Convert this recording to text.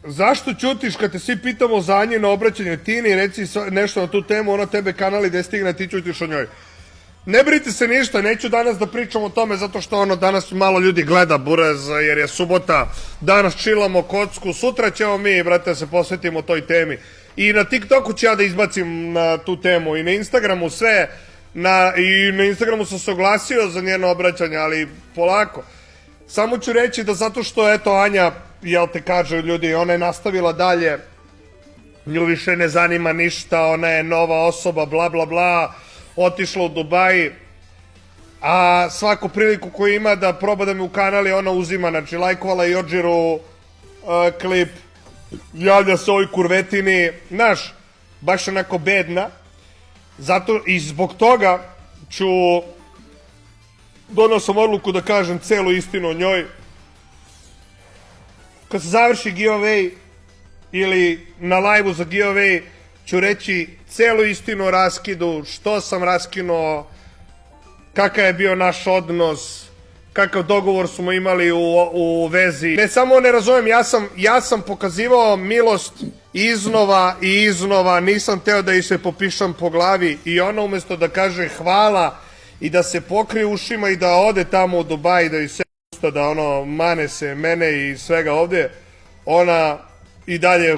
zašto ćutiš kad te svi pitamo za Anjino obraćanje? Tini, reci nešto na tu temu, ona tebe kanali gde stigne, ti ćutiš o njoj. Ne brinite se ništa, neću danas da pričam o tome zato što danas malo ljudi gleda Buraz jer je subota, danas čilamo kocku, sutra ćemo mi, brate, se posvetimo toj temi. I na TikToku ću ja da izbacim na tu temu i na Instagramu sve, i na Instagramu sam se oglasio za njeno obraćanje, ali polako. Samo ću reći da zato što, eto, Anja, jel te kaže ljudi, ona je nastavila dalje, nju više ne zanima ništa, ona je nova osoba, bla bla bla, otišla u Dubai, a svaku priliku koju ima da proba da mi ukanali, ona uzima, znači lajkovala i Odžiru klip, javlja se ovoj kurvetini, znaš, baš onako bedna, zato i zbog toga donao sam odluku da kažem celu istinu o njoj. Kad se završi giveaway ili na live-u za giveaway ću reći celu istinu o raskidu, što sam raskinuo, kakav je bio naš odnos, kakav dogovor smo imali u vezi. Ne, samo ne razumem, ja sam pokazivao milost iznova i iznova, nisam teo da ih se popišam po glavi i ona umesto da kaže hvala i da se pokrije ušima i da ode tamo u Dubai, da ih se usta, da mane se mene i svega ovdje, ona i dalje